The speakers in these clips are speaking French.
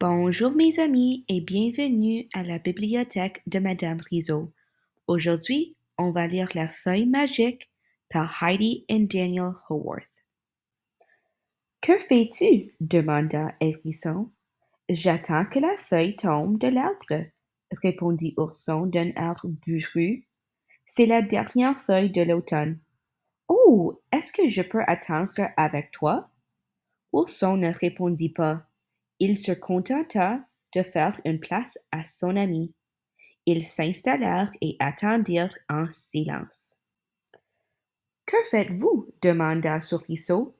Bonjour mes amis et bienvenue à la bibliothèque de Madame Rizzo. Aujourd'hui, on va lire La Feuille magique par Heidi et Daniel Haworth. Que fais-tu? Demanda Hérisson. J'attends que la feuille tombe de l'arbre, répondit Ourson d'un air bourru. C'est la dernière feuille de l'automne. Oh, est-ce que je peux attendre avec toi? Ourson ne répondit pas. Il se contenta de faire une place à son ami. Ils s'installèrent et attendirent en silence. Que faites-vous? Demanda Souriceau.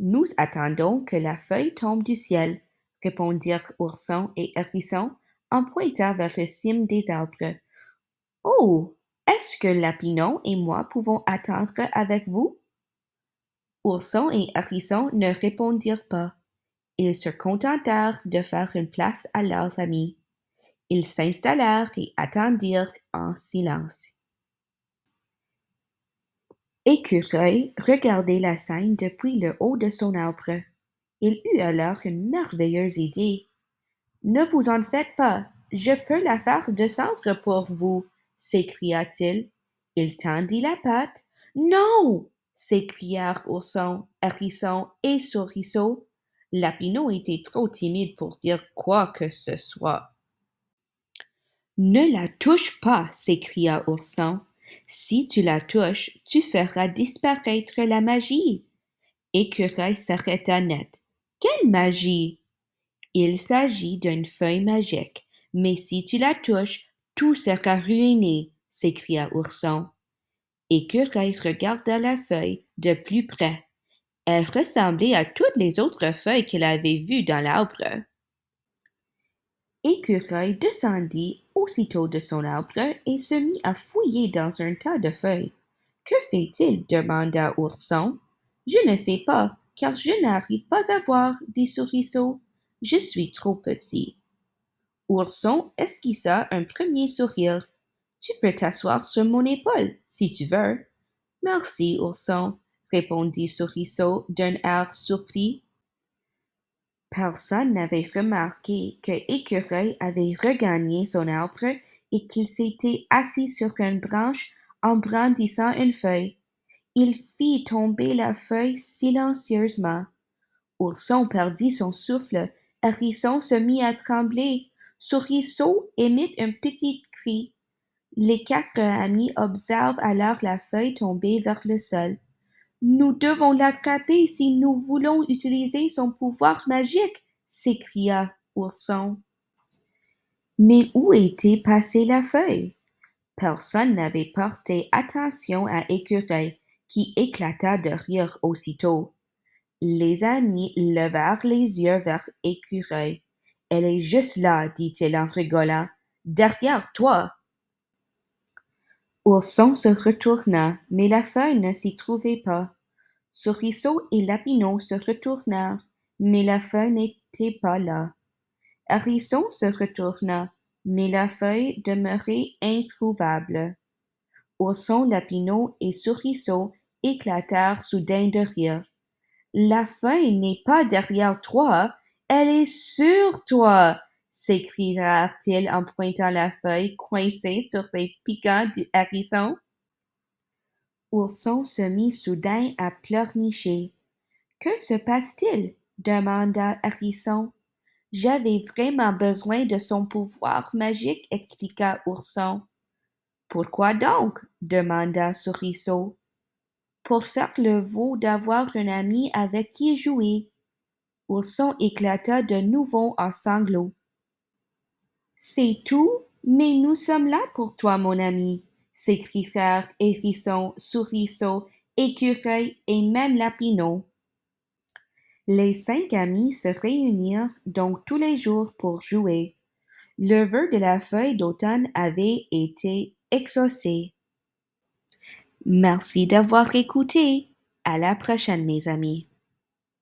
Nous attendons que la feuille tombe du ciel, répondirent Ourson et Hérisson en pointant vers le cime des arbres. Oh! Est-ce que Lapinon et moi pouvons attendre avec vous? Ourson et Hérisson ne répondirent pas. Ils se contentèrent de faire une place à leurs amis. Ils s'installèrent et attendirent en silence. Écureuil regardait la scène depuis le haut de son arbre. Il eut alors une merveilleuse idée. Ne vous en faites pas, je peux la faire descendre pour vous, s'écria-t-il. Il tendit la patte. Non! S'écrièrent Ourson, Hérisson et Souriceau. Lapineau était trop timide pour dire quoi que ce soit. Ne la touche pas, s'écria Ourson. Si tu la touches, tu feras disparaître la magie. Écureuil s'arrêta net. Quelle magie? Il s'agit d'une feuille magique, mais si tu la touches, tout sera ruiné, s'écria Ourson. Écureuil regarda la feuille de plus près. Elle ressemblait à toutes les autres feuilles qu'il avait vues dans l'arbre. Écureuil descendit aussitôt de son arbre et se mit à fouiller dans un tas de feuilles. Que fait-il? Demanda Ourson. Je ne sais pas, car je n'arrive pas à voir, dit Souriceau. Je suis trop petit. Ourson esquissa un premier sourire. Tu peux t'asseoir sur mon épaule, si tu veux. Merci, Ourson, répondit Souriceau d'un air surpris. Personne n'avait remarqué que Écureuil avait regagné son arbre et qu'il s'était assis sur une branche en brandissant une feuille. Il fit tomber la feuille silencieusement. Ourson perdit son souffle, Hérisson se mit à trembler, Souriceau émit un petit cri. Les quatre amis observent alors la feuille tomber vers le sol. Nous devons l'attraper si nous voulons utiliser son pouvoir magique, s'écria Ourson. Mais où était passée la feuille? Personne n'avait porté attention à Écureuil, qui éclata de rire aussitôt. Les amis levèrent les yeux vers Écureuil. Elle est juste là, dit-il en rigolant. Derrière toi. Ourson se retourna, mais la feuille ne s'y trouvait pas. Souriceau et Lapineau se retournèrent, mais la feuille n'était pas là. Hérisson se retourna, mais la feuille demeurait introuvable. Ourson, Lapineau et Souriceau éclatèrent soudain de rire. La feuille n'est pas derrière toi, elle est sur toi, s'écrièrent-ils en pointant la feuille coincée sur les piquants du hérisson. Ourson se mit soudain à pleurnicher. Que se passe-t-il? Demanda Hérisson. J'avais vraiment besoin de son pouvoir magique, expliqua Ourson. Pourquoi donc? Demanda Souriceau. Pour faire le veau d'avoir un ami avec qui jouer. Ourson éclata de nouveau en sanglots. C'est tout? Mais nous sommes là pour toi, mon ami, s'écrièrent Hérisson, Souriceau, Écureuil et même Lapineau. Les 5 amis se réunirent donc tous les jours pour jouer. Le vœu de la feuille d'automne avait été exaucé. Merci d'avoir écouté. À la prochaine, mes amis.